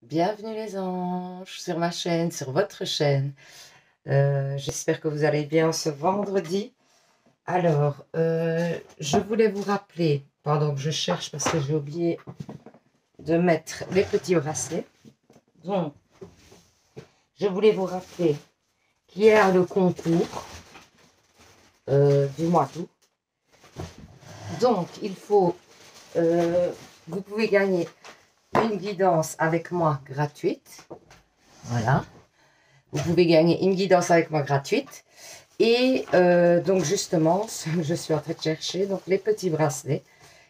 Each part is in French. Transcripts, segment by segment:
Bienvenue les anges sur ma chaîne, sur votre chaîne. J'espère que vous allez bien ce vendredi. Alors, je voulais vous rappeler, pendant que je cherche parce que j'ai oublié de mettre les petits bracelets. Donc, je voulais vous rappeler qu'il y a le concours du mois d'août. Donc, vous pouvez gagner une guidance avec moi gratuite. Voilà. Vous pouvez gagner une guidance avec moi gratuite. Et donc justement, je suis en train de chercher donc les petits bracelets.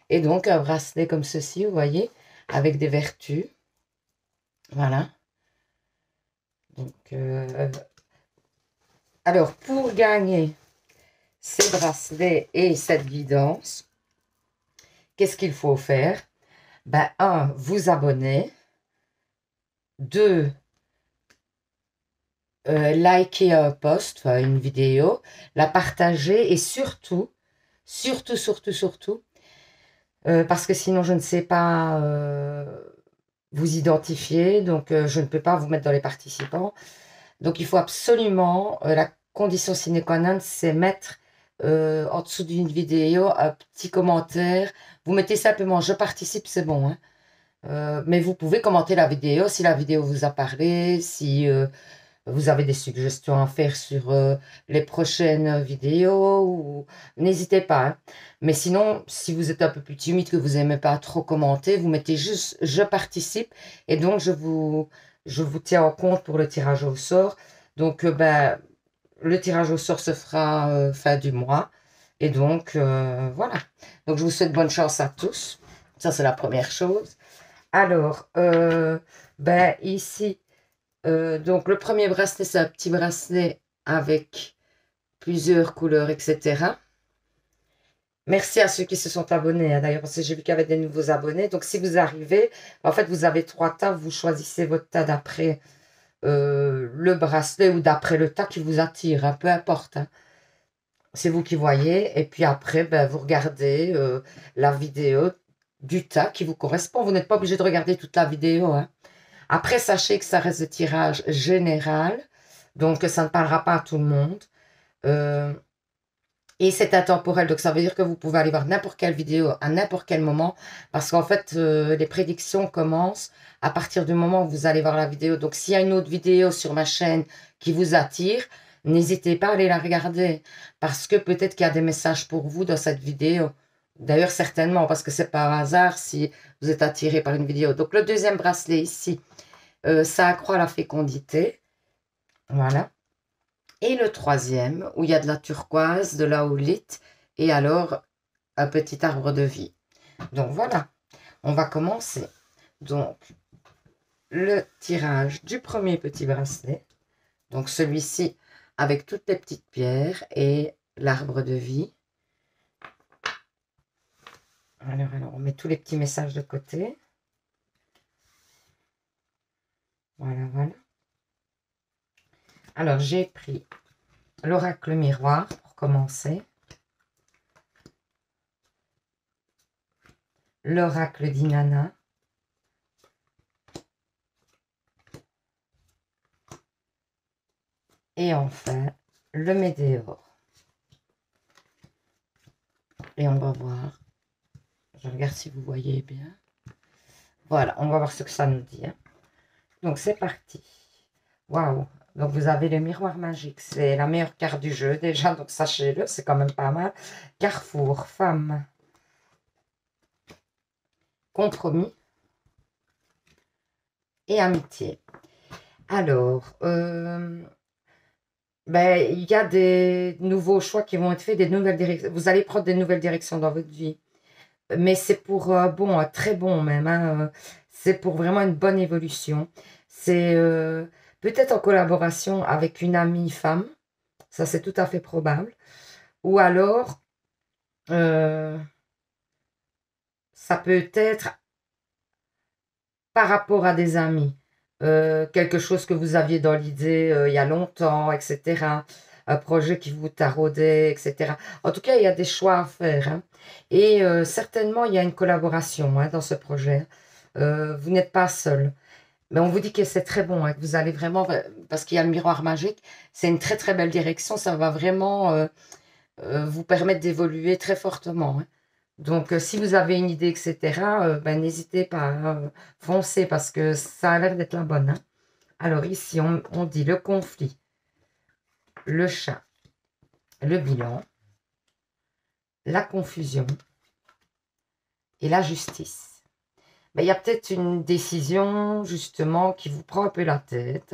Et donc un bracelet comme ceci, vous voyez, avec des vertus. Voilà. Donc, alors, pour gagner ces bracelets et cette guidance, qu'est-ce qu'il faut faire? Ben, un, vous abonner. Deux, liker un post, enfin une vidéo, la partager et surtout, parce que sinon je ne sais pas vous identifier, donc je ne peux pas vous mettre dans les participants. Donc il faut absolument, la condition sine qua non, c'est mettre en dessous d'une vidéo un petit commentaire. Vous mettez simplement je participe, c'est bon, hein. Mais vous pouvez commenter la vidéo si la vidéo vous a parlé, si vous avez des suggestions à faire sur les prochaines vidéos, ou n'hésitez pas, hein. Mais sinon, si vous êtes un peu plus timide, que vous n'aimez pas trop commenter, vous mettez juste je participe et donc je vous tiens en compte pour le tirage au sort. Donc ben, le tirage au sort se fera fin du mois. Et donc voilà. Donc je vous souhaite bonne chance à tous. Ça c'est la première chose. Alors, ben ici, donc le premier bracelet, c'est un petit bracelet avec plusieurs couleurs, etc. Merci à ceux qui se sont abonnés, hein, d'ailleurs, parce que j'ai vu qu'il y avait des nouveaux abonnés. Donc si vous arrivez, en fait, vous avez 3 tas, vous choisissez votre tas d'après le bracelet ou d'après le tas qui vous attire, hein, peu importe, hein. C'est vous qui voyez. Et puis après, ben, vous regardez la vidéo du tas qui vous correspond. Vous n'êtes pas obligé de regarder toute la vidéo, hein. Après, sachez que ça reste le tirage général, donc ça ne parlera pas à tout le monde. Euh, et c'est intemporel, donc ça veut dire que vous pouvez aller voir n'importe quelle vidéo à n'importe quel moment, parce qu'en fait, les prédictions commencent à partir du moment où vous allez voir la vidéo. Donc s'il y a une autre vidéo sur ma chaîne qui vous attire, n'hésitez pas à aller la regarder, parce que peut-être qu'il y a des messages pour vous dans cette vidéo. D'ailleurs, certainement, parce que c'est pas un hasard si vous êtes attiré par une vidéo. Donc le deuxième bracelet ici, ça accroît la fécondité. Voilà. Et le troisième, où il y a de la turquoise, de la houlite, et alors un petit arbre de vie. Donc voilà, on va commencer. Donc, le tirage du premier petit bracelet. Donc celui-ci avec toutes les petites pierres et l'arbre de vie. Alors, on met tous les petits messages de côté. Voilà. Alors, j'ai pris l'oracle miroir pour commencer. L'oracle d'Inanna. Et enfin, le météore. Et on va voir. Je regarde si vous voyez bien. Voilà, on va voir ce que ça nous dit, hein. Donc, c'est parti. Waouh! Donc, vous avez le miroir magique. C'est la meilleure carte du jeu, déjà. Donc, sachez-le, c'est quand même pas mal. Carrefour, femme. Compromis. Et amitié. Alors, ben, il y a des nouveaux choix qui vont être faits, des nouvelles directions. Vous allez prendre des nouvelles directions dans votre vie. Mais c'est pour bon, très bon même, hein, c'est pour vraiment une bonne évolution. C'est peut-être en collaboration avec une amie femme, ça c'est tout à fait probable. Ou alors, euh, ça peut être par rapport à des amis. Quelque chose que vous aviez dans l'idée il y a longtemps, etc. Un projet qui vous taraudait, etc. En tout cas, il y a des choix à faire, hein. Et certainement, il y a une collaboration, hein, dans ce projet. Vous n'êtes pas seul. Mais on vous dit que c'est très bon, hein, que vous allez vraiment, parce qu'il y a le miroir magique, c'est une très très belle direction, ça va vraiment vous permettre d'évoluer très fortement, hein. Donc, si vous avez une idée, etc., ben, n'hésitez pas, hein, foncez, parce que ça a l'air d'être la bonne, hein. Alors ici, on dit le conflit, le chat, le bilan, la confusion et la justice. Ben, il y a peut-être une décision, justement, qui vous prend un peu la tête.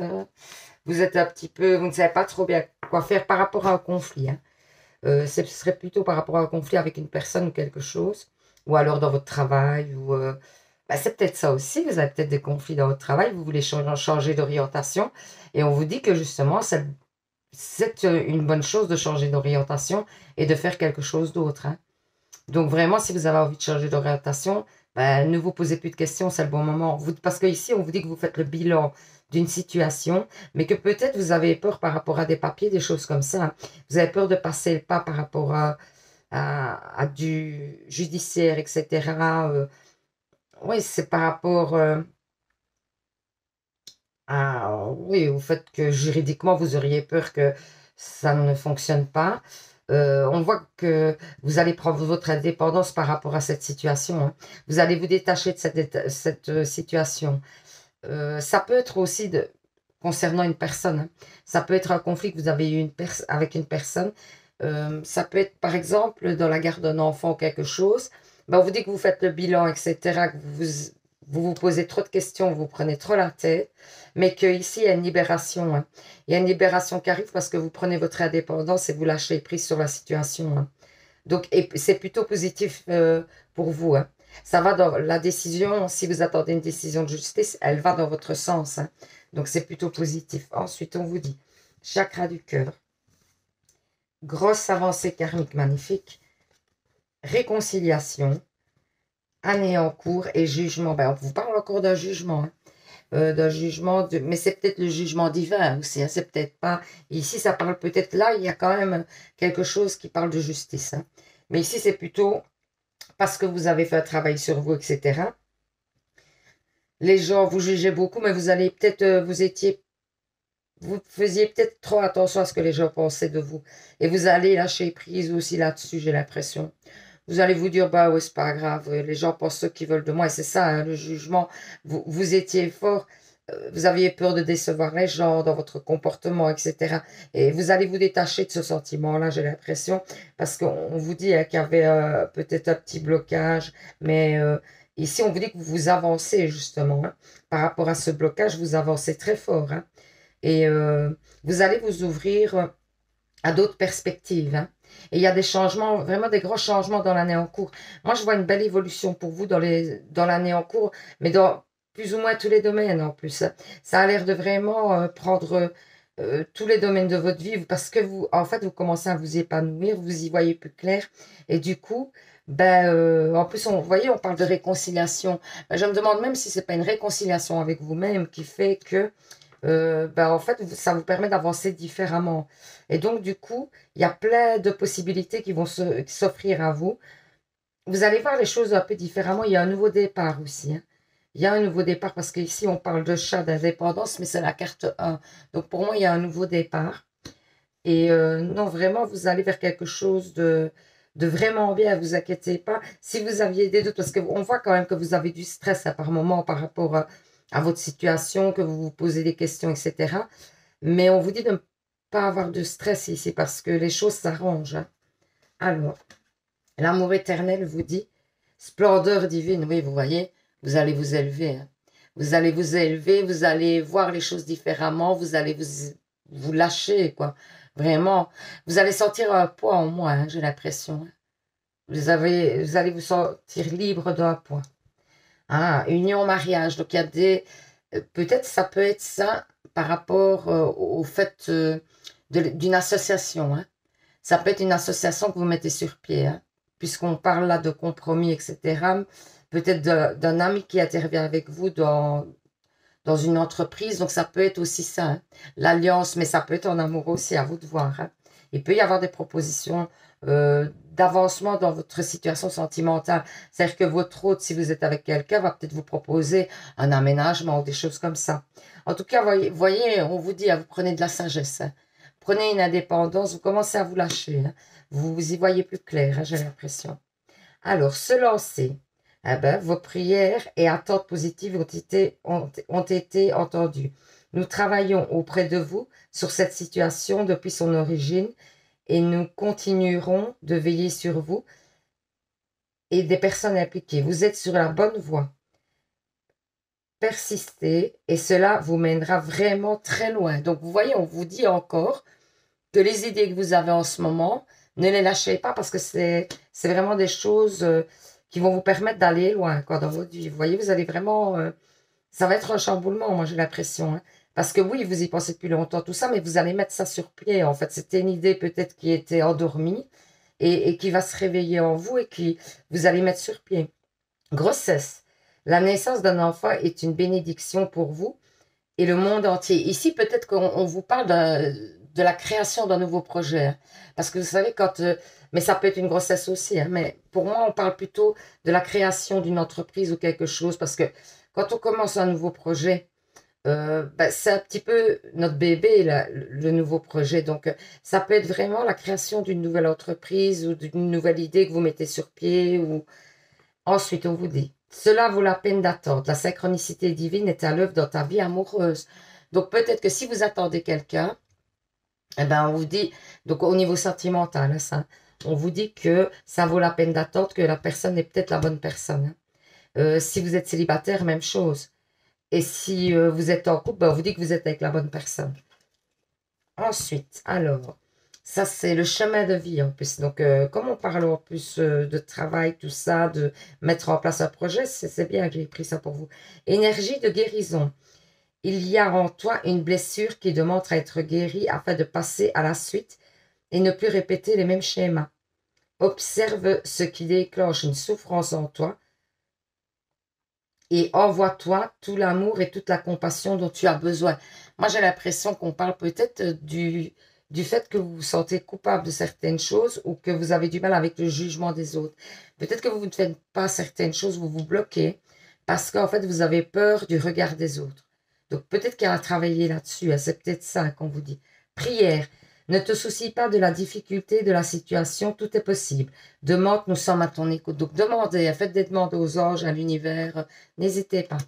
Vous êtes un petit peu, vous ne savez pas trop bien quoi faire par rapport à un conflit, hein. Ce serait plutôt par rapport à un conflit avec une personne ou quelque chose, ou alors dans votre travail, ou bah, c'est peut-être ça aussi, vous avez peut-être des conflits dans votre travail, vous voulez changer d'orientation, et on vous dit que justement, c'est une bonne chose de changer d'orientation et de faire quelque chose d'autre, hein. Donc vraiment, si vous avez envie de changer d'orientation, ben, ne vous posez plus de questions, c'est le bon moment. Parce qu'ici, on vous dit que vous faites le bilan d'une situation, mais que peut-être vous avez peur par rapport à des papiers, des choses comme ça, hein. Vous avez peur de passer le pas par rapport à du judiciaire, etc. Oui, c'est par rapport oui, au fait que juridiquement, vous auriez peur que ça ne fonctionne pas. On voit que vous allez prendre votre indépendance par rapport à cette situation, hein. Vous allez vous détacher de cette situation. Ça peut être aussi concernant une personne, hein. Ça peut être un conflit que vous avez eu avec une personne. Ça peut être, par exemple, dans la garde d'un enfant ou quelque chose. Ben, on vous dit que vous faites le bilan, etc., que vous posez trop de questions, vous prenez trop la tête, mais qu'ici, il y a une libération, hein. Il y a une libération qui arrive parce que vous prenez votre indépendance et vous lâchez prise sur la situation, hein. Donc, et c'est plutôt positif pour vous, hein. Ça va dans la décision, si vous attendez une décision de justice, elle va dans votre sens, hein. Donc, c'est plutôt positif. Ensuite, on vous dit, chakra du cœur, grosse avancée karmique magnifique, réconciliation, année en cours et jugement. Ben, on vous parle encore d'un jugement, hein. D'un jugement, mais c'est peut-être le jugement divin aussi, hein. C'est peut-être pas... Ici, ça parle peut-être... Là, il y a quand même quelque chose qui parle de justice, hein. Mais ici, c'est plutôt parce que vous avez fait un travail sur vous, etc. Les gens vous jugeaient beaucoup, mais vous allez peut-être... Vous faisiez peut-être trop attention à ce que les gens pensaient de vous. Et vous allez lâcher prise aussi là-dessus, j'ai l'impression. Vous allez vous dire, bah ouais, c'est pas grave, les gens pensent ce qu'ils veulent de moi. Et c'est ça, hein, le jugement. Vous étiez fort, vous aviez peur de décevoir les gens dans votre comportement, etc. Et vous allez vous détacher de ce sentiment-là, j'ai l'impression, parce qu'on vous dit, hein, qu'il y avait peut-être un petit blocage, mais ici, on vous dit que vous avancez, justement, hein. Par rapport à ce blocage, vous avancez très fort, hein. Et vous allez vous ouvrir à d'autres perspectives, hein. Et il y a des changements, vraiment des gros changements dans l'année en cours. Moi, je vois une belle évolution pour vous dans l'année en cours, mais dans plus ou moins tous les domaines en plus, hein. Ça a l'air de vraiment prendre tous les domaines de votre vie, parce que vous, en fait, vous commencez à vous épanouir, vous y voyez plus clair. Et du coup, ben, en plus, vous voyez, on parle de réconciliation. Ben, je me demande même si c'est pas une réconciliation avec vous-même qui fait que ben, en fait, ça vous permet d'avancer différemment. Et donc, du coup, il y a plein de possibilités qui vont s'offrir à vous. Vous allez voir les choses un peu différemment. Il y a un nouveau départ aussi, hein. Il y a un nouveau départ parce qu'ici, on parle de chat d'indépendance, mais c'est la carte 1. Donc, pour moi, il y a un nouveau départ. Et non, vraiment, vous allez vers quelque chose de vraiment bien, ne vous inquiétez pas. Si vous aviez des doutes, parce qu'on voit quand même que vous avez du stress à par moment par rapport à votre situation, que vous vous posez des questions, etc. Mais on vous dit de ne pas avoir de stress ici parce que les choses s'arrangent, hein. Alors, l'amour éternel vous dit, splendeur divine, oui, vous voyez, vous allez vous élever, hein. Vous allez vous élever, vous allez voir les choses différemment, vous allez vous lâcher, quoi. Vraiment, vous allez sentir un poids en moins, hein, j'ai l'impression, hein. Vous allez vous sentir libre d'un poids. Ah, union, mariage. Donc, il y a des... peut-être ça peut être ça par rapport au fait d'une association, hein. Ça peut être une association que vous mettez sur pied, hein. Puisqu'on parle là de compromis, etc. Peut-être d'un ami qui intervient avec vous dans une entreprise. Donc, ça peut être aussi ça, hein. L'alliance, mais ça peut être en amour aussi, à vous de voir, hein. Il peut y avoir des propositions d'avancement dans votre situation sentimentale. C'est-à-dire que votre hôte, si vous êtes avec quelqu'un, va peut-être vous proposer un aménagement ou des choses comme ça. En tout cas, voyez, on vous dit, vous prenez de la sagesse. Hein. Prenez une indépendance, vous commencez à vous lâcher. Hein. Vous y voyez plus clair, hein, j'ai l'impression. Alors, se lancer. Eh ben, vos prières et attentes positives ont été entendues. Nous travaillons auprès de vous sur cette situation depuis son origine et nous continuerons de veiller sur vous et des personnes impliquées. Vous êtes sur la bonne voie. Persistez et cela vous mènera vraiment très loin. Donc, vous voyez, on vous dit encore que les idées que vous avez en ce moment, ne les lâchez pas parce que c'est vraiment des choses qui vont vous permettre d'aller loin quoi, dans votre vie. Vous voyez, vous allez vraiment... ça va être un chamboulement, moi j'ai l'impression. Hein. Parce que oui, vous y pensez depuis longtemps, tout ça, mais vous allez mettre ça sur pied. En fait, c'était une idée peut-être qui était endormie et qui va se réveiller en vous et qui vous allez mettre sur pied. Grossesse. La naissance d'un enfant est une bénédiction pour vous et le monde entier. Ici, peut-être qu'on vous parle de la création d'un nouveau projet. Hein. Parce que vous savez, mais ça peut être une grossesse aussi, hein, mais pour moi, on parle plutôt de la création d'une entreprise ou quelque chose. Parce que quand on commence un nouveau projet, c'est un petit peu notre bébé, là, le nouveau projet. Donc, ça peut être vraiment la création d'une nouvelle entreprise ou d'une nouvelle idée que vous mettez sur pied. Ensuite, on vous dit, cela vaut la peine d'attendre. La synchronicité divine est à l'œuvre dans ta vie amoureuse. Donc, peut-être que si vous attendez quelqu'un, eh ben, on vous dit, donc au niveau sentimental, hein, ça, on vous dit que ça vaut la peine d'attendre, que la personne est peut-être la bonne personne. Hein. Si vous êtes célibataire, même chose. Et si vous êtes en couple, ben, on vous dit que vous êtes avec la bonne personne. Ensuite, alors, ça c'est le chemin de vie en plus. Donc, comme on parle en plus de travail, tout ça, de mettre en place un projet, c'est bien que j'ai pris ça pour vous. Énergie de guérison. Il y a en toi une blessure qui demande à être guérie afin de passer à la suite et ne plus répéter les mêmes schémas. Observe ce qui déclenche une souffrance en toi et envoie-toi tout l'amour et toute la compassion dont tu as besoin. Moi, j'ai l'impression qu'on parle peut-être du fait que vous vous sentez coupable de certaines choses ou que vous avez du mal avec le jugement des autres. Peut-être que vous ne faites pas certaines choses, vous vous bloquez parce qu'en fait, vous avez peur du regard des autres. Donc, peut-être qu'il y a à travailler là-dessus. Hein, c'est peut-être ça qu'on vous dit. Prière. Ne te soucie pas de la difficulté de la situation, tout est possible. Demande, nous sommes à ton écoute. Donc, demandez, faites des demandes aux anges, à l'univers, n'hésitez pas.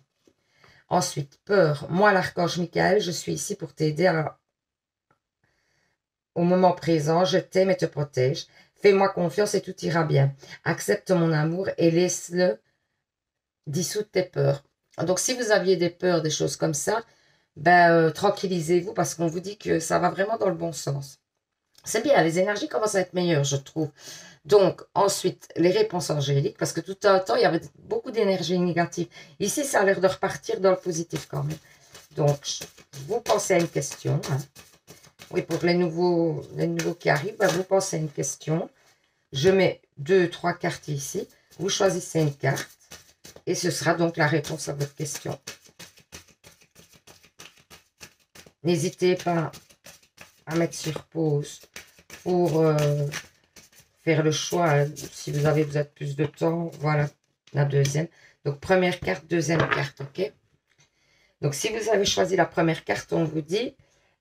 Ensuite, peur. Moi, l'archange Michael, je suis ici pour t'aider au moment présent. Je t'aime et te protège. Fais-moi confiance et tout ira bien. Accepte mon amour et laisse-le dissoudre tes peurs. Donc, si vous aviez des peurs, des choses comme ça, tranquillisez-vous parce qu'on vous dit que ça va vraiment dans le bon sens. C'est bien, les énergies commencent à être meilleures, je trouve. Donc, ensuite, les réponses angéliques, parce que tout un temps, il y avait beaucoup d'énergie négative. Ici, ça a l'air de repartir dans le positif quand même. Donc, vous pensez à une question. Hein. Oui, pour les nouveaux qui arrivent, vous pensez à une question. Je mets 2, 3 cartes ici. Vous choisissez une carte. Et ce sera donc la réponse à votre question. N'hésitez pas à mettre sur pause pour faire le choix. Si vous êtes plus de temps, voilà la deuxième. Donc, première carte, deuxième carte, ok? Donc, si vous avez choisi la première carte, on vous dit,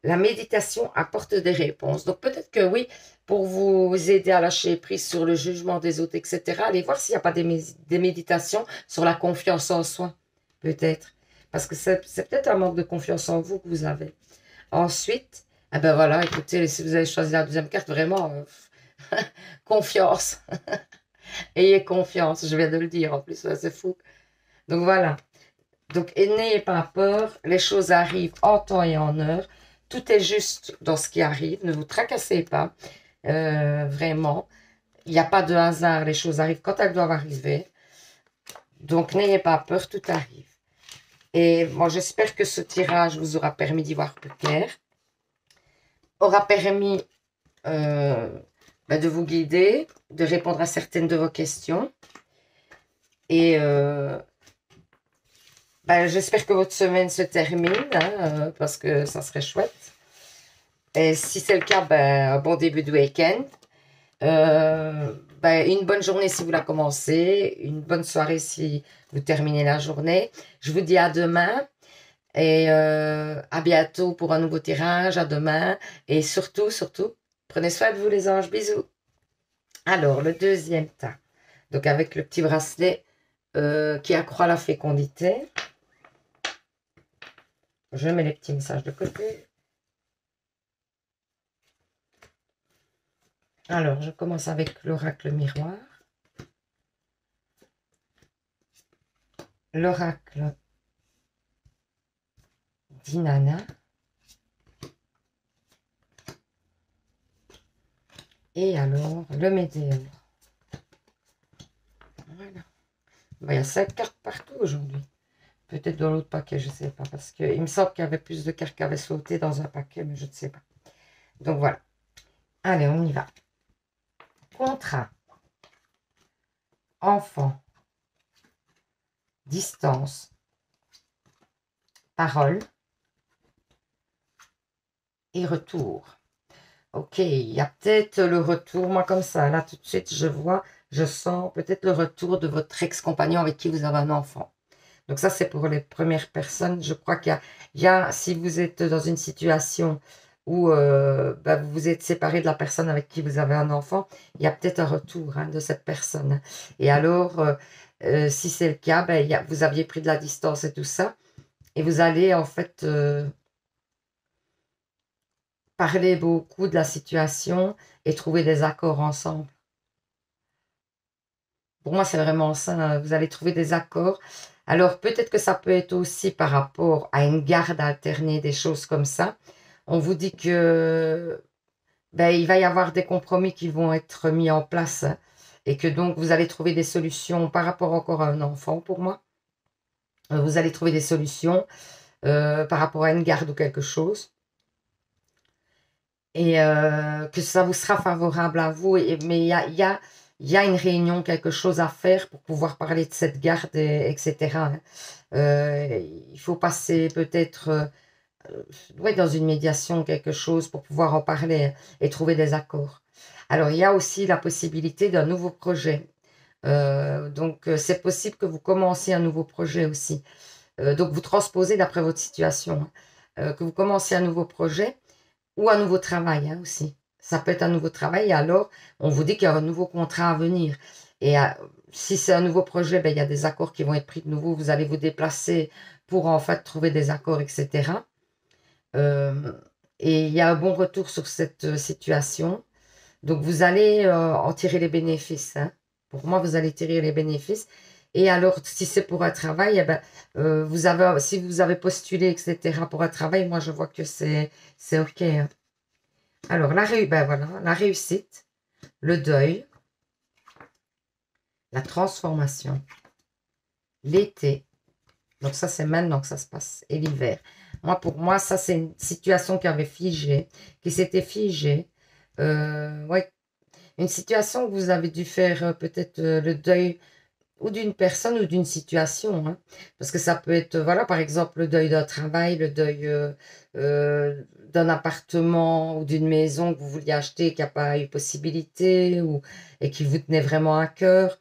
la méditation apporte des réponses. Donc, peut-être que oui, pour vous aider à lâcher prise sur le jugement des autres, etc., allez voir s'il n'y a pas des méditations sur la confiance en soi, peut-être. Parce que c'est peut-être un manque de confiance en vous que vous avez. Ensuite, voilà, écoutez, si vous avez choisi la deuxième carte, vraiment, confiance. Ayez confiance, je viens de le dire en plus, c'est fou. Donc voilà. Donc n'ayez pas peur, les choses arrivent en temps et en heure. Tout est juste dans ce qui arrive, ne vous tracassez pas, vraiment. Il n'y a pas de hasard, les choses arrivent quand elles doivent arriver. Donc n'ayez pas peur, tout arrive. Et moi, j'espère que ce tirage vous aura permis d'y voir plus clair. Aura permis de vous guider, de répondre à certaines de vos questions. Et j'espère que votre semaine se termine, hein, parce que ça serait chouette. Et si c'est le cas, un bon début de week-end. Une bonne journée si vous la commencez, une bonne soirée si vous terminez la journée. Je vous dis à demain et à bientôt pour un nouveau tirage, à demain. Et surtout, surtout, prenez soin de vous les anges, bisous. Alors, le deuxième tas, donc avec le petit bracelet qui accroît la fécondité. Je mets les petits messages de côté. Alors, je commence avec l'oracle miroir. L'oracle d'Inanna. Et alors, le météore. Voilà. Il y a 5 cartes partout aujourd'hui. Peut-être dans l'autre paquet, je ne sais pas. Parce qu'il me semble qu'il y avait plus de cartes qui avaient sauté dans un paquet, mais je ne sais pas. Donc voilà. Allez, on y va. Contrat. Enfant. Distance. Parole. Et retour. Ok, il y a peut-être le retour. Moi, comme ça, là, tout de suite, je sens peut-être le retour de votre ex-compagnon avec qui vous avez un enfant. Donc ça, c'est pour les premières personnes. Je crois si vous êtes dans une situation où vous vous êtes séparé de la personne avec qui vous avez un enfant, il y a peut-être un retour de cette personne. Et alors, si c'est le cas, vous aviez pris de la distance et tout ça, et vous allez en fait parler beaucoup de la situation et trouver des accords ensemble. Pour moi, c'est vraiment ça. Vous allez trouver des accords. Alors, peut-être que ça peut être aussi par rapport à une garde alternée, des choses comme ça. On vous dit que il va y avoir des compromis qui vont être mis en place et que donc vous allez trouver des solutions par rapport encore à un enfant, pour moi. Vous allez trouver des solutions par rapport à une garde ou quelque chose. Et que ça vous sera favorable à vous. Mais il y a une réunion, quelque chose à faire pour pouvoir parler de cette garde, etc. Il faut passer peut-être dans une médiation, quelque chose pour pouvoir en parler et trouver des accords. Alors, il y a aussi la possibilité d'un nouveau projet. Donc, c'est possible que vous commenciez un nouveau projet aussi. Donc, vous transposez d'après votre situation. Que vous commenciez un nouveau projet ou un nouveau travail aussi. Ça peut être un nouveau travail et alors on vous dit qu'il y a un nouveau contrat à venir. Et si c'est un nouveau projet, il y a des accords qui vont être pris de nouveau. Vous allez vous déplacer pour en fait trouver des accords, etc. Et il y a un bon retour sur cette situation. Donc vous allez en tirer les bénéfices. Pour moi, vous allez tirer les bénéfices. Et alors, si c'est pour un travail, si vous avez postulé, etc., pour un travail, moi, je vois que c'est OK. Alors, la réussite, le deuil, la transformation, l'été. Donc, ça, c'est maintenant que ça se passe. Et l'hiver. Pour moi, ça, c'est une situation qui avait figé, qui s'était figée. Ouais, une situation où vous avez dû faire peut-être le deuil ou d'une personne ou d'une situation. Parce que ça peut être, voilà, par exemple, le deuil d'un travail, le deuil d'un appartement ou d'une maison que vous vouliez acheter et qui n'a pas eu possibilité et qui vous tenait vraiment à cœur.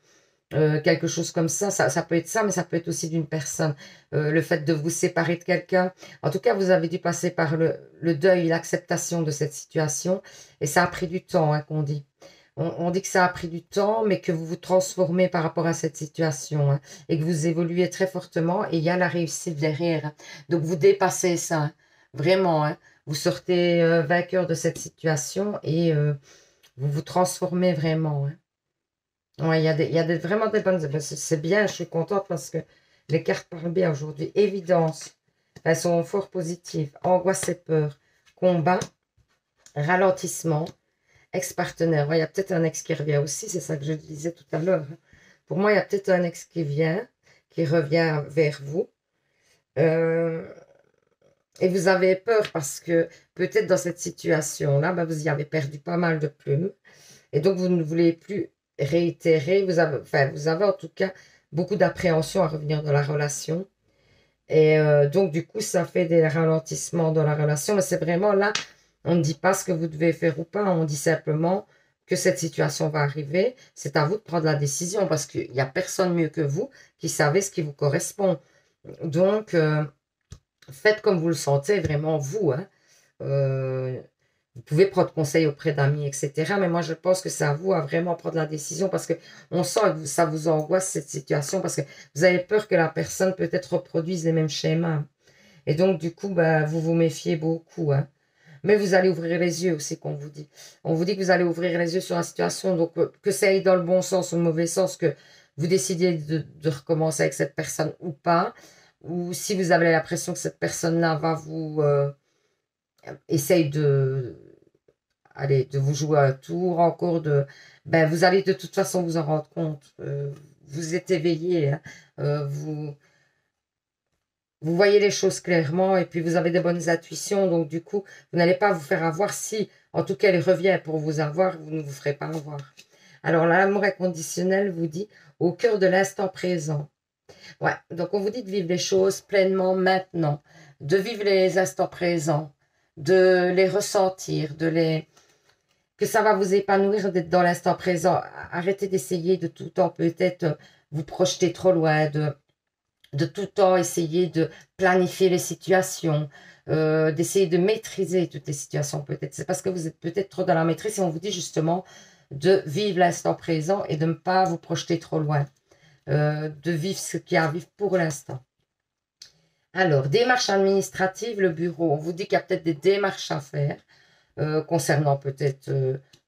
Quelque chose comme ça peut être ça, mais ça peut être aussi d'une personne. Le fait de vous séparer de quelqu'un. En tout cas, vous avez dû passer par le deuil, l'acceptation de cette situation. Et ça a pris du temps, qu'on dit. On dit que ça a pris du temps, mais que vous vous transformez par rapport à cette situation et que vous évoluez très fortement et il y a la réussite derrière. Donc, vous dépassez ça, vraiment. Vous sortez vainqueur de cette situation et vous vous transformez vraiment. Ouais, il y a vraiment des bonnes... C'est bien, je suis contente parce que les cartes parlent bien aujourd'hui. Évidence, elles sont fort positives. Angoisse et peur. Combat, ralentissement, ex-partenaire. Ouais, il y a peut-être un ex qui revient aussi, c'est ça que je disais tout à l'heure. Pour moi, il y a peut-être un ex qui vient, qui revient vers vous. Et vous avez peur parce que peut-être dans cette situation-là, vous y avez perdu pas mal de plumes. Et donc, vous ne voulez plus réitérer. Vous avez en tout cas beaucoup d'appréhension à revenir dans la relation. Et donc, du coup, ça fait des ralentissements dans la relation. Mais c'est vraiment là, on ne dit pas ce que vous devez faire ou pas. On dit simplement que cette situation va arriver, c'est à vous de prendre la décision parce qu'il n'y a personne mieux que vous qui savez ce qui vous correspond. Donc, faites comme vous le sentez, vraiment vous. Hein. Vous pouvez prendre conseil auprès d'amis, etc. Mais moi, je pense que c'est à vous à vraiment prendre la décision parce que on sent que ça vous angoisse cette situation parce que vous avez peur que la personne peut-être reproduise les mêmes schémas. Et donc, du coup, bah, vous vous méfiez beaucoup. Hein. Mais vous allez ouvrir les yeux aussi, qu'on vous dit. On vous dit que vous allez ouvrir les yeux sur la situation. Donc, que ça aille dans le bon sens ou le mauvais sens, que vous décidiez de recommencer avec cette personne ou pas. Ou si vous avez l'impression que cette personne-là va vous... essaye de vous jouer un tour encore, ben, vous allez de toute façon vous en rendre compte. Vous êtes éveillé. Hein. Vous voyez les choses clairement et puis vous avez de bonnes intuitions. Donc, du coup, vous n'allez pas vous faire avoir si, en tout cas, elle revient pour vous avoir, vous ne vous ferez pas avoir. Alors, l'amour inconditionnel vous dit au cœur de l'instant présent. Ouais, donc on vous dit de vivre les choses pleinement maintenant, de vivre les instants présents, de les ressentir, que ça va vous épanouir d'être dans l'instant présent. Arrêtez d'essayer de tout le temps peut-être vous projeter trop loin, de tout le temps essayer de planifier les situations, d'essayer de maîtriser toutes les situations peut-être. C'est parce que vous êtes peut-être trop dans la maîtrise et on vous dit justement de vivre l'instant présent et de ne pas vous projeter trop loin, de vivre ce qui arrive pour l'instant. Alors, démarches administratives, le bureau, on vous dit qu'il y a peut-être des démarches à faire concernant peut-être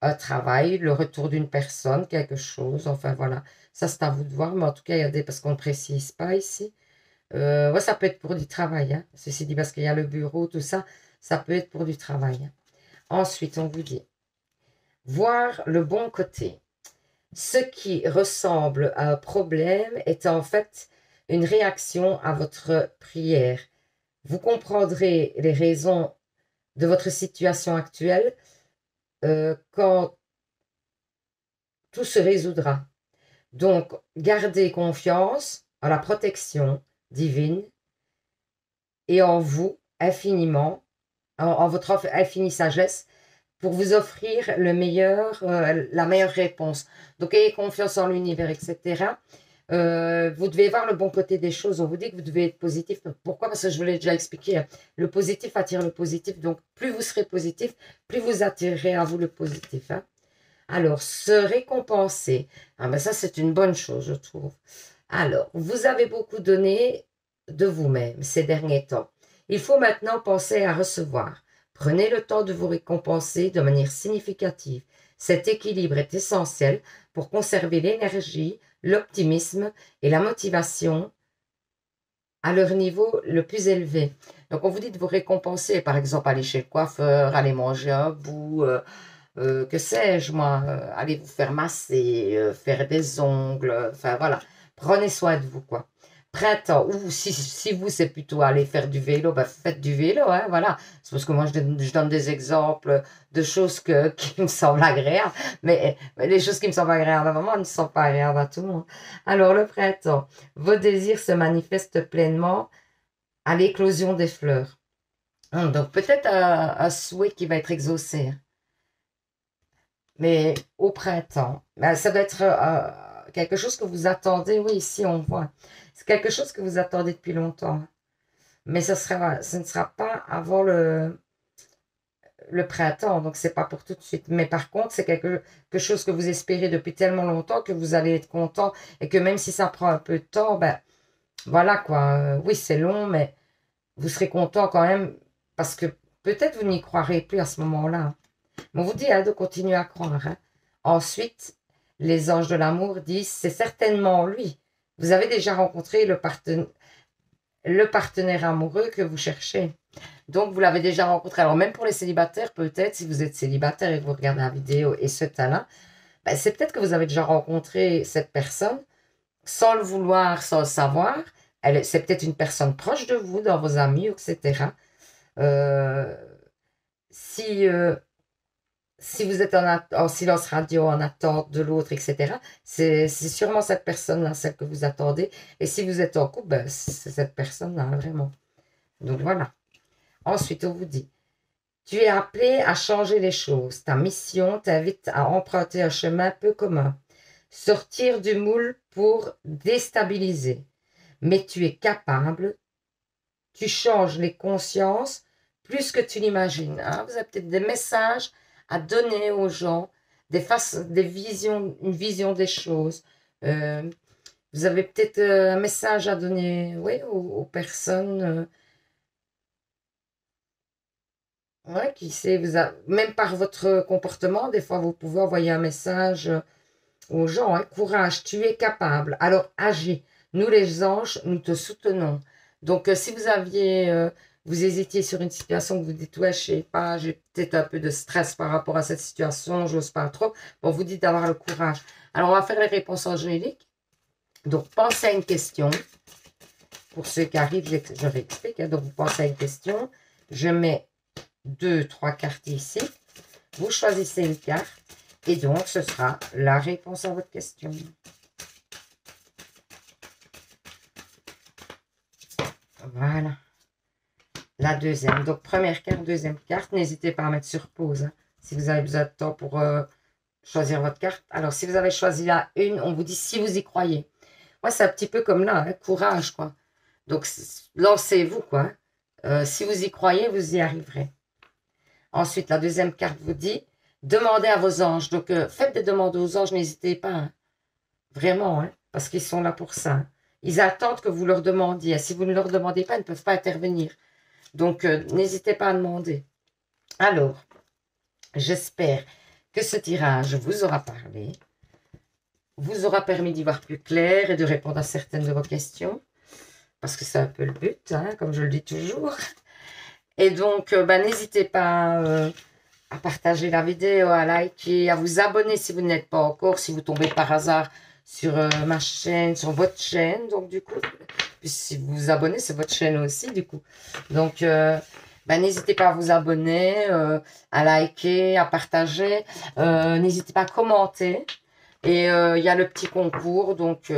un travail, le retour d'une personne, quelque chose, enfin voilà. Ça, c'est à vous de voir, mais en tout cas, il y a des, parce qu'on ne précise pas ici. Ouais, ça peut être pour du travail, hein. Ceci dit, parce qu'il y a le bureau, tout ça, ça peut être pour du travail. Ensuite, on vous dit, voir le bon côté. Ce qui ressemble à un problème est en fait une réaction à votre prière. Vous comprendrez les raisons de votre situation actuelle quand tout se résoudra. Donc, gardez confiance en la protection divine et en vous infiniment, en votre infinie sagesse, pour vous offrir le meilleur, la meilleure réponse. Donc, ayez confiance en l'univers, etc. Vous devez voir le bon côté des choses. On vous dit que vous devez être positif. Pourquoi? Parce que je vous l'ai déjà expliqué. Hein. Le positif attire le positif. Donc, plus vous serez positif, plus vous attirerez à vous le positif. Hein. Alors, se récompenser. Ah ben ça, c'est une bonne chose, je trouve. Alors, vous avez beaucoup donné de vous-même ces derniers temps. Il faut maintenant penser à recevoir. Prenez le temps de vous récompenser de manière significative. Cet équilibre est essentiel pour conserver l'énergie, l'optimisme et la motivation à leur niveau le plus élevé. Donc, on vous dit de vous récompenser, par exemple, aller chez le coiffeur, aller manger un bout, que sais-je moi, aller vous faire masser, faire des ongles, enfin voilà, prenez soin de vous quoi. Printemps, ou si vous c'est plutôt aller faire du vélo, ben faites du vélo, hein, voilà. C'est parce que moi je donne des exemples de choses qui me semblent agréables, mais les choses qui me semblent agréables à maman ne sont pas agréables à tout le monde. Alors le printemps, vos désirs se manifestent pleinement à l'éclosion des fleurs. Donc peut-être un souhait qui va être exaucé. Hein. Mais au printemps, ben, ça doit être quelque chose que vous attendez. Oui, ici on voit. C'est quelque chose que vous attendez depuis longtemps. Mais ce ne sera pas avant le printemps, donc c'est pas pour tout de suite. Mais par contre, c'est quelque chose que vous espérez depuis tellement longtemps que vous allez être content et que même si ça prend un peu de temps, ben voilà quoi. Oui, c'est long, mais vous serez content quand même parce que peut-être vous n'y croirez plus à ce moment-là. Mais on vous dit hein, de continuer à croire. Hein. Ensuite, les anges de l'amour disent, c'est certainement lui. Vous avez déjà rencontré le partenaire amoureux que vous cherchez. Donc, vous l'avez déjà rencontré. Alors, même pour les célibataires, peut-être, si vous êtes célibataire et que vous regardez la vidéo et ce talent, ben, c'est peut-être que vous avez déjà rencontré cette personne sans le vouloir, sans le savoir. C'est peut-être une personne proche de vous, dans vos amis, etc. Si vous êtes en silence radio, en attente de l'autre, etc., c'est sûrement cette personne-là, celle que vous attendez. Et si vous êtes en couple, ben, c'est cette personne-là, vraiment. Donc voilà. Ensuite, on vous dit, Tu es appelé à changer les choses. Ta mission t'invite à emprunter un chemin peu commun. Sortir du moule pour déstabiliser. Mais tu es capable, tu changes les consciences plus que tu l'imagines. Hein. Vous avez peut-être des messages à donner aux gens, des visions, une vision des choses. Vous avez peut-être un message à donner, oui, aux personnes. Ouais, qui sait, même par votre comportement, des fois, vous pouvez envoyer un message aux gens. Hein. Courage, tu es capable. Alors agis. Nous, les anges, nous te soutenons. Donc, si vous hésitiez sur une situation que vous dites, ouais, je sais pas, j'ai peut-être un peu de stress par rapport à cette situation, j'ose pas trop. Bon, vous dites d'avoir le courage. Alors, on va faire les réponses angéliques. Donc, pensez à une question. Pour ceux qui arrivent, je réexplique. Hein. Donc, vous pensez à une question. Je mets 2, 3 cartes ici. Vous choisissez une carte. Et donc, ce sera la réponse à votre question. Voilà. La deuxième. Donc, première carte, deuxième carte. N'hésitez pas à mettre sur pause. Hein, si vous avez besoin de temps pour choisir votre carte. Alors, si vous avez choisi la une, on vous dit si vous y croyez. Moi, c'est un petit peu comme là. Hein, courage, quoi. Donc, lancez-vous, quoi. Si vous y croyez, vous y arriverez. Ensuite, la deuxième carte vous dit, demandez à vos anges. Donc, faites des demandes aux anges, n'hésitez pas. Hein. Vraiment, hein, parce qu'ils sont là pour ça. Hein. Ils attendent que vous leur demandiez. Si vous ne leur demandez pas, ils ne peuvent pas intervenir. Donc, n'hésitez pas à demander. Alors, j'espère que ce tirage vous aura parlé, vous aura permis d'y voir plus clair et de répondre à certaines de vos questions. Parce que c'est un peu le but, hein, comme je le dis toujours. Et donc, n'hésitez pas à partager la vidéo, à liker, à vous abonner si vous n'êtes pas encore, si vous tombez par hasard sur ma chaîne, sur votre chaîne. Donc, du coup, puis si vous vous abonnez, c'est votre chaîne aussi, du coup. Donc, n'hésitez pas à vous abonner, à liker, à partager. N'hésitez pas à commenter. Et il y a le petit concours, donc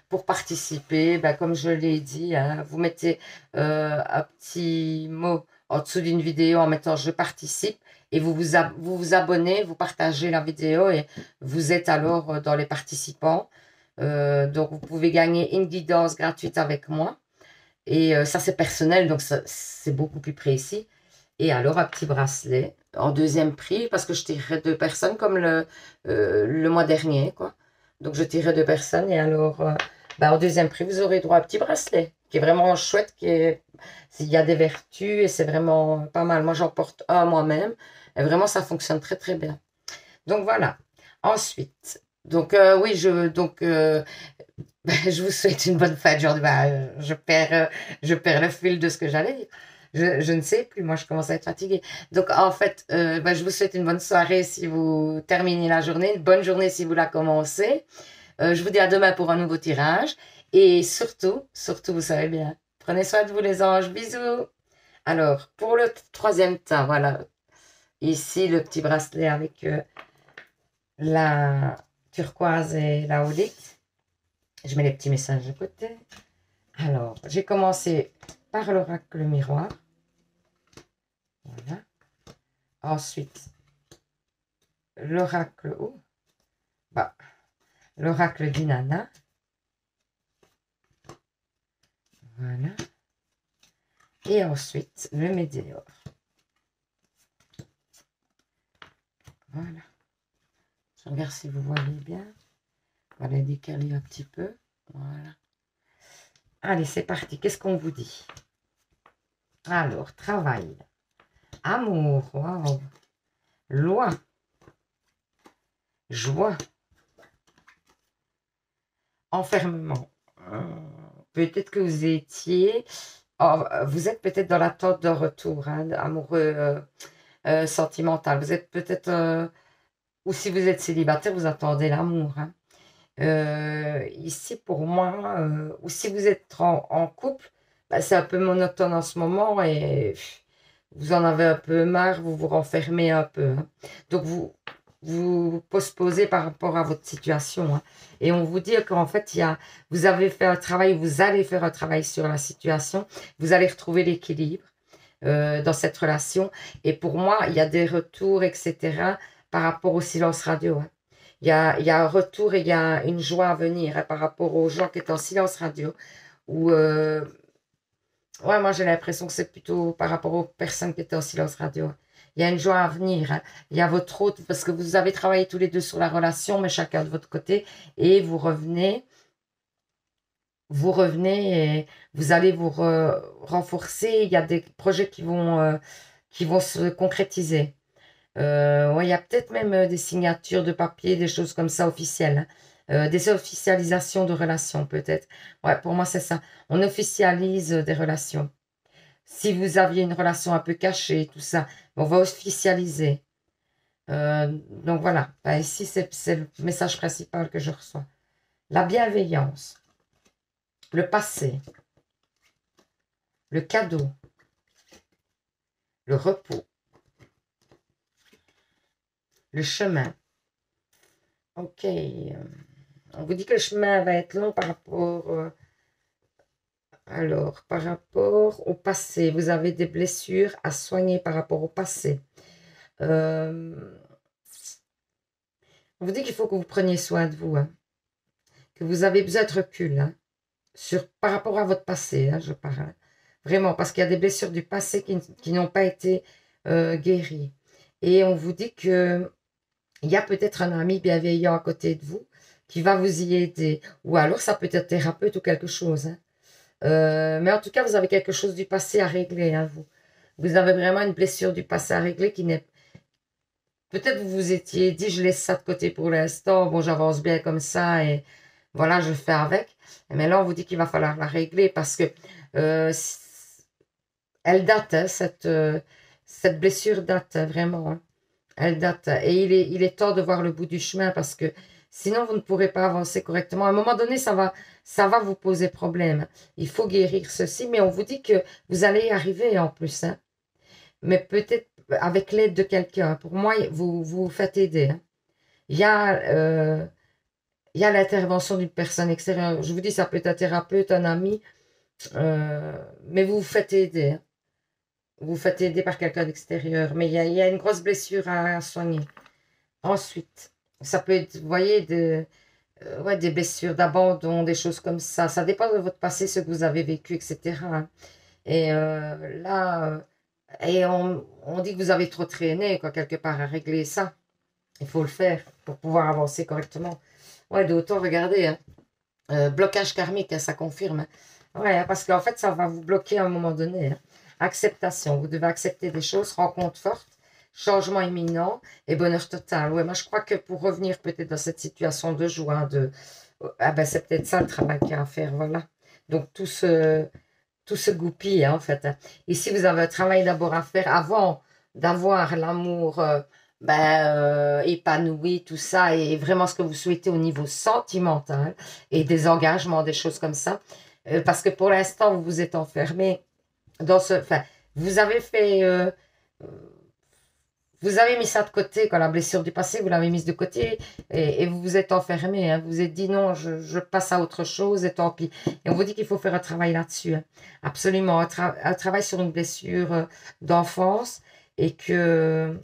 pour participer, comme je l'ai dit, hein, vous mettez un petit mot en dessous d'une vidéo en mettant « Je participe » et vous vous abonnez, vous partagez la vidéo et vous êtes alors dans les participants. Donc, vous pouvez gagner une guidance gratuite avec moi. Et ça, c'est personnel, donc c'est beaucoup plus précis. Et alors, un petit bracelet en deuxième prix, parce que je tirerai 2 personnes comme le mois dernier, quoi. Donc, je tirerai 2 personnes. Et alors, en deuxième prix, vous aurez droit à un petit bracelet, qui est vraiment chouette, il y a des vertus, et c'est vraiment pas mal. Moi, j'en porte un moi-même, et vraiment, ça fonctionne très, très bien. Donc, voilà. Ensuite, donc, oui, je vous souhaite une bonne fin de journée. Je perds le fil de ce que j'allais dire. Je ne sais plus, moi je commence à être fatiguée. Donc en fait, je vous souhaite une bonne soirée si vous terminez la journée, une bonne journée si vous la commencez. Je vous dis à demain pour un nouveau tirage. Et surtout, vous savez bien, prenez soin de vous les anges. Bisous. Alors, pour le troisième tas, voilà. Ici, le petit bracelet avec la turquoise et la audite. Je mets les petits messages de côté. Alors, j'ai commencé par l'oracle miroir. Voilà. Ensuite, l'oracle l'oracle d'Inanna. Voilà. Et ensuite, le météore. Voilà. Je regarde si vous voyez bien. On va décaler un petit peu. Voilà. Allez, c'est parti. Qu'est-ce qu'on vous dit? Alors, travail. Amour. Wow. Loi. Joie. Enfermement. Peut-être que vous étiez... vous êtes peut-être dans l'attente d'un retour, hein, amoureux, sentimental. Vous êtes peut-être... ou si vous êtes célibataire, vous attendez l'amour. Hein. Ici, pour moi, ou si vous êtes en couple, c'est un peu monotone en ce moment et vous en avez un peu marre, vous vous renfermez un peu. Hein. Donc, vous postposez par rapport à votre situation. Hein. Et on vous dit qu'en fait, vous avez fait un travail, vous allez faire un travail sur la situation, vous allez retrouver l'équilibre. dans cette relation. Et pour moi, il y a des retours, etc., par rapport au silence radio. Hein. Il y a un retour et il y a une joie à venir hein, par rapport aux gens qui étaient en silence radio. Ou ouais, moi j'ai l'impression que c'est plutôt par rapport aux personnes qui étaient en silence radio. Il y a une joie à venir. Hein. Il y a votre autre, parce que vous avez travaillé tous les deux sur la relation, mais chacun de votre côté, et vous revenez et vous allez vous renforcer. Il y a des projets qui vont se concrétiser. Ouais, il y a peut-être même des signatures de papier, des choses comme ça officielles. Hein. Des officialisations de relations, peut-être. Ouais, pour moi, c'est ça. On officialise des relations. Si vous aviez une relation un peu cachée, tout ça, on va officialiser. Donc voilà. Ben, ici, c'est le message principal que je reçois. La bienveillance, le passé, le cadeau, le repos, le chemin. Ok. On vous dit que le chemin va être long par rapport... alors, par rapport au passé, vous avez des blessures à soigner par rapport au passé. On vous dit qu'il faut que vous preniez soin de vous, hein, que vous avez besoin de recul hein, par rapport à votre passé, hein, je parle. Vraiment, parce qu'il y a des blessures du passé qui n'ont pas été guéries. Et on vous dit que il y a peut-être un ami bienveillant à côté de vous qui va vous y aider. Ou alors, ça peut être thérapeute ou quelque chose. Hein. Mais en tout cas, vous avez quelque chose du passé à régler, hein, vous. Vous avez vraiment une blessure du passé à régler qui n'est... Peut-être vous vous étiez dit, je laisse ça de côté pour l'instant, bon, j'avance bien comme ça et voilà, je fais avec. Mais là, on vous dit qu'il va falloir la régler parce que euh, elle date, hein, cette blessure date, hein, vraiment. Hein. Elle date. Et il est temps de voir le bout du chemin parce que sinon, vous ne pourrez pas avancer correctement. À un moment donné, ça va vous poser problème. Il faut guérir ceci, mais on vous dit que vous allez y arriver en plus. Hein. Mais peut-être avec l'aide de quelqu'un. Pour moi, vous vous faites aider. Hein. Il y a, euh, il y a l'intervention d'une personne extérieure. Je vous dis, ça peut être un thérapeute, un ami, mais vous vous faites aider. Hein. Vous vous faites aider par quelqu'un d'extérieur. Mais il y a une grosse blessure à soigner. Ensuite, ça peut être, vous voyez, ouais, des blessures d'abandon, des choses comme ça. Ça dépend de votre passé, ce que vous avez vécu, etc. Hein. Et là, on dit que vous avez trop traîné, quoi, quelque part, à régler ça. Il faut le faire pour pouvoir avancer correctement. Ouais, d'autant, regardez, hein, blocage karmique, hein, ça confirme. Hein. Ouais, hein, parce qu'en fait, ça va vous bloquer à un moment donné. Hein. Acceptation, vous devez accepter des choses, rencontre forte, changement imminent et bonheur total. Ouais, moi, je crois que pour revenir peut-être dans cette situation de joie, ah ben, c'est peut-être ça le travail qu'il y a à faire, voilà. Donc, tout se goupille, hein, en fait. Hein. Ici, vous avez un travail d'abord à faire avant d'avoir l'amour épanoui, tout ça, et vraiment ce que vous souhaitez au niveau sentimental et des engagements, des choses comme ça. Parce que pour l'instant, vous vous êtes enfermé dans ce... Enfin, vous avez fait... vous avez mis ça de côté, quand la blessure du passé, vous l'avez mise de côté et vous vous êtes enfermé. Hein. Vous vous êtes dit non, je passe à autre chose et tant pis. Et on vous dit qu'il faut faire un travail là-dessus. Hein. Absolument. Un travail sur une blessure d'enfance et que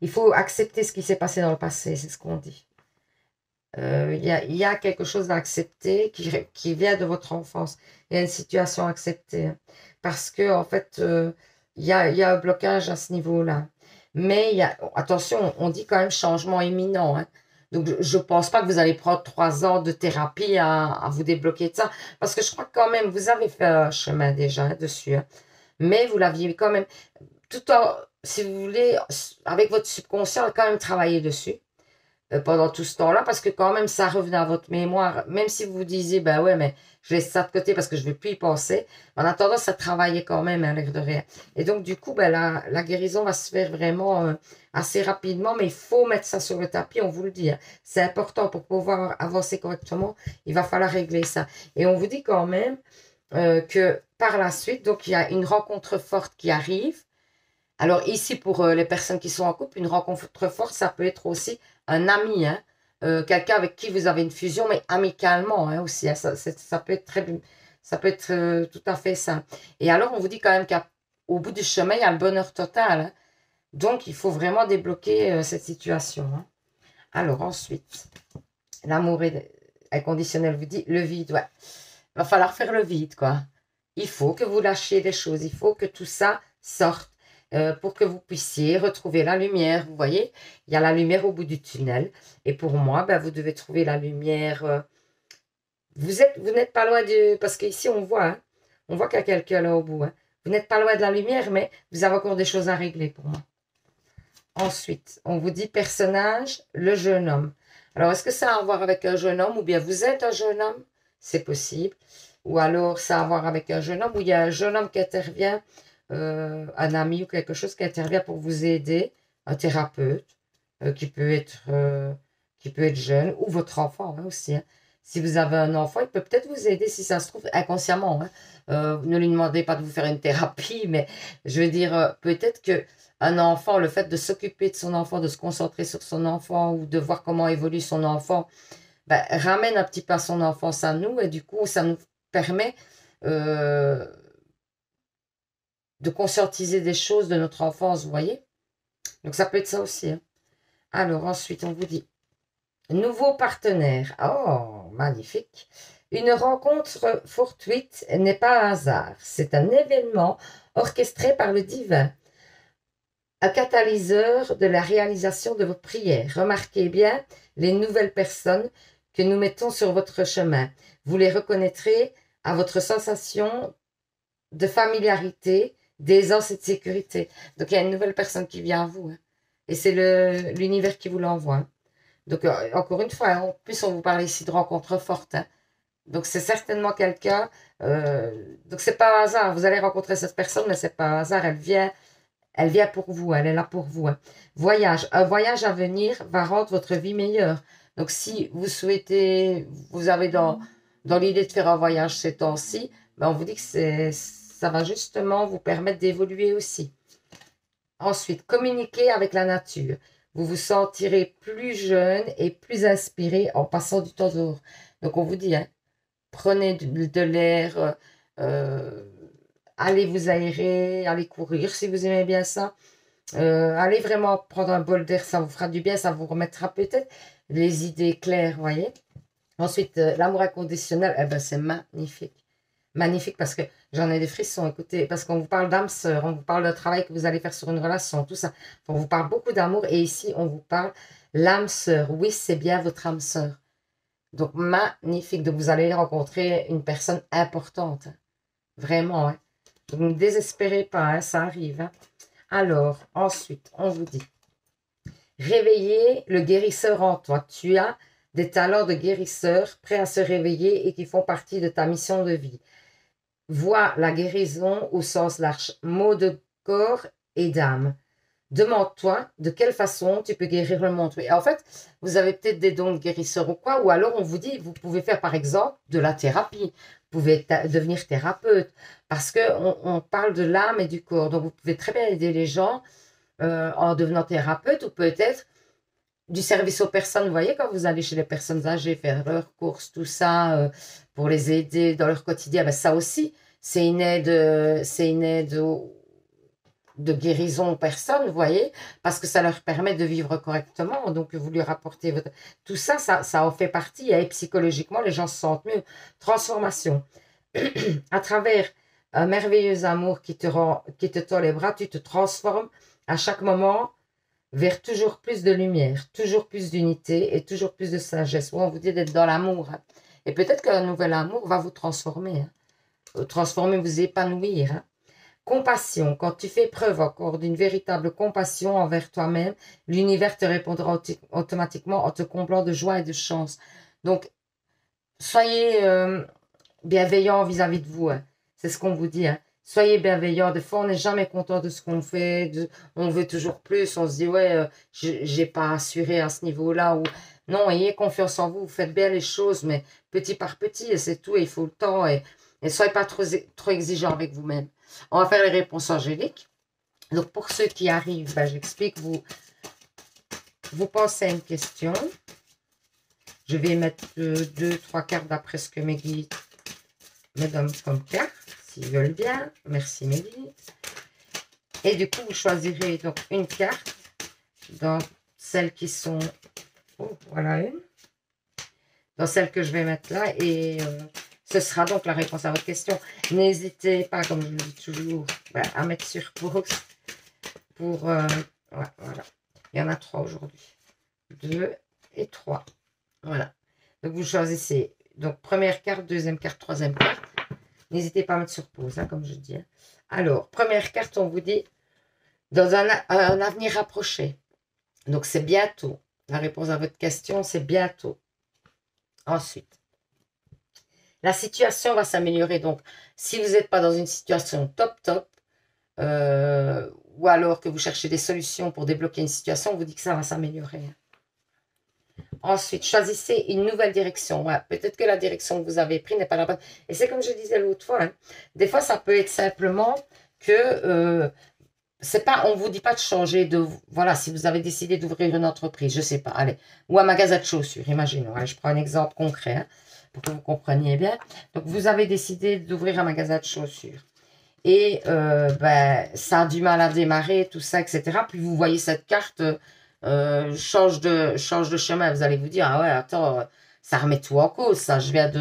il faut accepter ce qui s'est passé dans le passé, c'est ce qu'on dit. Il y a quelque chose à accepter qui vient de votre enfance. Il y a une situation à accepter. Hein. Parce que, en fait, il y a un blocage à ce niveau-là. Mais attention, on dit quand même changement imminent. Hein. Donc, je ne pense pas que vous allez prendre 3 ans de thérapie à vous débloquer de ça. Parce que je crois que quand même, vous avez fait un chemin déjà hein, dessus. Hein. Mais vous l'aviez quand même, tout en, si vous voulez, avec votre subconscient, quand même travaillé dessus pendant tout ce temps-là, parce que quand même, ça revenait à votre mémoire, même si vous vous disiez, ben ouais, mais je laisse ça de côté parce que je ne vais plus y penser, en attendant, ça travaillait quand même, à l'air de rien. Et donc, du coup, ben, la guérison va se faire vraiment assez rapidement, mais il faut mettre ça sur le tapis, on vous le dit. Hein. C'est important pour pouvoir avancer correctement, il va falloir régler ça. Et on vous dit quand même que par la suite, donc il y a une rencontre forte qui arrive, alors ici, pour les personnes qui sont en couple, une rencontre forte, ça peut être aussi un ami, hein, quelqu'un avec qui vous avez une fusion, mais amicalement hein, aussi. Hein, ça peut être ça peut être tout à fait ça. Et alors, on vous dit quand même qu'il y a au bout du chemin, il y a le bonheur total. Hein. Donc, il faut vraiment débloquer cette situation. Hein. Alors, ensuite, l'amour inconditionnel vous dit le vide. Ouais. Il va falloir faire le vide, quoi. Il faut que vous lâchiez des choses. Il faut que tout ça sorte pour que vous puissiez retrouver la lumière. Vous voyez, il y a la lumière au bout du tunnel. Et pour moi, ben, vous devez trouver la lumière. Vous n'êtes pas loin de... Parce qu'ici, on voit qu'il y a quelqu'un là au bout. Hein. Vous n'êtes pas loin de la lumière, mais vous avez encore des choses à régler pour moi. Ensuite, on vous dit personnage, le jeune homme. Alors, est-ce que ça a à voir avec un jeune homme ou bien vous êtes un jeune homme? C'est possible. Ou alors, ça a à voir avec un jeune homme où il y a un jeune homme qui intervient, un ami ou quelque chose qui intervient pour vous aider, un thérapeute qui peut être jeune ou votre enfant hein, aussi. Hein. Si vous avez un enfant, il peut peut-être vous aider si ça se trouve inconsciemment. Hein. Ne lui demandez pas de vous faire une thérapie, mais je veux dire, peut-être que un enfant, le fait de s'occuper de son enfant, de se concentrer sur son enfant ou de voir comment évolue son enfant, ben, ramène un petit peu à son enfance à nous et du coup, ça nous permet de conscientiser des choses de notre enfance, vous voyez? Donc, ça peut être ça aussi. Hein. Alors, ensuite, on vous dit nouveau partenaire. Oh, magnifique. Une rencontre fortuite n'est pas un hasard. C'est un événement orchestré par le divin. Un catalyseur de la réalisation de vos prières. Remarquez bien les nouvelles personnes que nous mettons sur votre chemin. Vous les reconnaîtrez à votre sensation de familiarité, d'aisance et de sécurité. Donc, il y a une nouvelle personne qui vient à vous. Hein. Et c'est l'univers qui vous l'envoie. Hein. Donc, encore une fois, en plus, on vous parle ici de rencontres fortes. Hein. Donc, c'est certainement quelqu'un. Donc, c'est pas un hasard. Vous allez rencontrer cette personne, mais c'est pas un hasard. Elle vient pour vous, elle est là pour vous. Hein. Voyage. Un voyage à venir va rendre votre vie meilleure. Donc, si vous souhaitez, vous avez dans l'idée de faire un voyage ces temps-ci, ben, on vous dit que ça va justement vous permettre d'évoluer aussi. Ensuite, communiquer avec la nature. Vous vous sentirez plus jeune et plus inspiré en passant du temps dehors. Donc, on vous dit, hein, prenez de l'air, allez vous aérer, allez courir si vous aimez bien ça. Allez vraiment prendre un bol d'air, ça vous fera du bien, ça vous remettra peut-être les idées claires, vous voyez. Ensuite, l'amour inconditionnel, eh ben, c'est magnifique. Magnifique parce que j'en ai des frissons, écoutez, parce qu'on vous parle d'âme sœur, on vous parle d'un travail que vous allez faire sur une relation, tout ça. On vous parle beaucoup d'amour et ici, on vous parle l'âme sœur. Oui, c'est bien votre âme sœur. Donc, magnifique. Donc, vous allez rencontrer une personne importante. Vraiment, hein. Donc, ne désespérez pas, hein, ça arrive. Hein. Alors, ensuite, on vous dit, réveiller le guérisseur en toi. Tu as des talents de guérisseur prêts à se réveiller et qui font partie de ta mission de vie. Vois la guérison au sens large, mot de corps et d'âme. Demande-toi de quelle façon tu peux guérir le monde. Et en fait, vous avez peut-être des dons de guérisseur ou quoi, ou alors on vous dit, vous pouvez faire par exemple de la thérapie, vous pouvez devenir thérapeute, parce qu'on parle de l'âme et du corps. Donc vous pouvez très bien aider les gens en devenant thérapeute ou peut-être du service aux personnes. Vous voyez, quand vous allez chez les personnes âgées faire leurs courses, tout ça, pour les aider dans leur quotidien, ben ça aussi, c'est une aide de guérison aux personnes, vous voyez, parce que ça leur permet de vivre correctement. Donc, vous lui rapportez votre... Tout ça, ça en fait partie. Et psychologiquement, les gens se sentent mieux. Transformation. À travers un merveilleux amour qui te tend les bras, tu te transformes à chaque moment vers toujours plus de lumière, toujours plus d'unité et toujours plus de sagesse. On vous dit d'être dans l'amour. Hein. Et peut-être qu'un nouvel amour va vous transformer. Hein. Transformer, vous épanouir. Hein. Compassion. Quand tu fais preuve encore d'une véritable compassion envers toi-même, l'univers te répondra automatiquement en te comblant de joie et de chance. Donc, soyez bienveillant vis-à-vis de vous. Hein. C'est ce qu'on vous dit. Hein. Soyez bienveillant. Des fois, on n'est jamais content de ce qu'on fait. On veut toujours plus. On se dit, ouais, j'ai pas assuré à ce niveau-là. Ou... Non, ayez confiance en vous. Vous faites bien les choses, mais petit par petit, et c'est tout. Et il faut le temps. Et soyez pas trop exigeant avec vous-même. On va faire les réponses angéliques. Donc, pour ceux qui arrivent, ben, j'explique. Vous pensez à une question. Je vais mettre 2-3 cartes d'après ce que mes guides me donnent comme carte. S'ils veulent bien. Merci mes guides. Et du coup, vous choisirez donc une carte dans celles qui sont... Oh, voilà une. Dans celle que je vais mettre là. Et ce sera donc la réponse à votre question. N'hésitez pas, comme je le dis toujours, à mettre sur pause pour... ouais, voilà. Il y en a 3 aujourd'hui. 2 et 3. Voilà. Donc, vous choisissez donc première carte, deuxième carte, troisième carte. N'hésitez pas à mettre sur pause, hein, comme je dis. Hein. Alors, première carte, on vous dit dans un avenir rapproché. Donc, c'est bientôt. La réponse à votre question, c'est bientôt. Ensuite, la situation va s'améliorer. Donc, si vous n'êtes pas dans une situation top, ou alors que vous cherchez des solutions pour débloquer une situation, on vous dit que ça va s'améliorer. Ensuite, choisissez une nouvelle direction. Ouais, peut-être que la direction que vous avez prise n'est pas la bonne. Et c'est comme je disais l'autre fois, hein, des fois, ça peut être simplement que c'est pas, on ne vous dit pas de changer de... Voilà, si vous avez décidé d'ouvrir une entreprise, je ne sais pas, allez, ou un magasin de chaussures, imaginons. Allez, je prends un exemple concret, hein, pour que vous compreniez bien. Donc, vous avez décidé d'ouvrir un magasin de chaussures. Et ça a du mal à démarrer, tout ça, etc. Puis vous voyez cette carte change de chemin. Vous allez vous dire, ah ouais, attends, ça remet tout en cause, ça. Je viens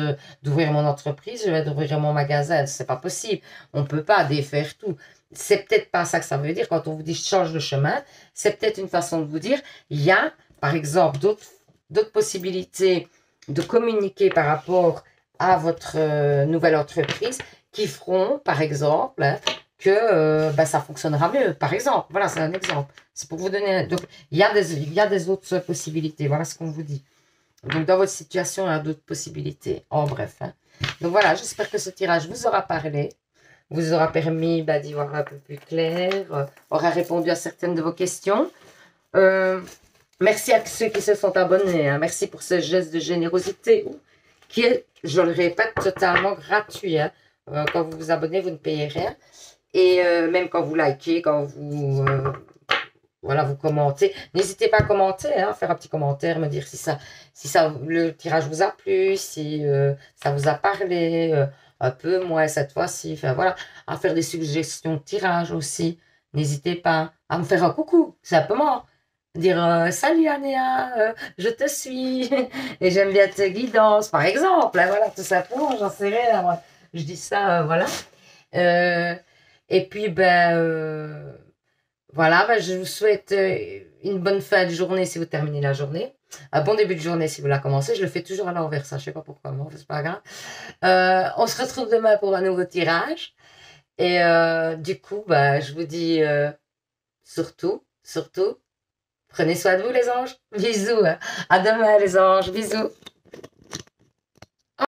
d'ouvrir mon entreprise, je viens d'ouvrir mon magasin, c'est pas possible. On ne peut pas défaire tout. C'est peut-être pas ça que ça veut dire quand on vous dit change de chemin. C'est peut-être une façon de vous dire, il y a, par exemple, d'autres possibilités de communiquer par rapport à votre nouvelle entreprise qui feront, par exemple, hein, que ça fonctionnera mieux. Par exemple, voilà, c'est un exemple. C'est pour vous donner... Donc, il y a des autres possibilités. Voilà ce qu'on vous dit. Donc, dans votre situation, il y a d'autres possibilités. En bref. Hein. Donc, voilà, j'espère que ce tirage vous aura parlé, vous aura permis d'y voir un peu plus clair, aura répondu à certaines de vos questions. Merci à ceux qui se sont abonnés. Hein. Merci pour ce geste de générosité qui est, je le répète, totalement gratuit. Hein. Quand vous vous abonnez, vous ne payez rien. Et même quand vous likez, quand vous, voilà, vous commentez. N'hésitez pas à commenter, hein, faire un petit commentaire, me dire si le tirage vous a plu, si ça vous a parlé, un peu moins cette fois-ci. Enfin voilà, à faire des suggestions de tirage aussi. N'hésitez pas à me faire un coucou, simplement. Dire salut Anéa, je te suis et j'aime bien tes guidances, par exemple. Hein, voilà, tout simplement, j'en sais rien. Moi. Je dis ça, voilà. Et puis, voilà, je vous souhaite une bonne fin de journée si vous terminez la journée. Un bon début de journée si vous la commencez. Je le fais toujours à l'envers, ça, je sais pas pourquoi, mais c'est pas grave. On se retrouve demain pour un nouveau tirage. Et du coup, je vous dis surtout, prenez soin de vous les anges. Bisous. Hein. À demain les anges. Bisous.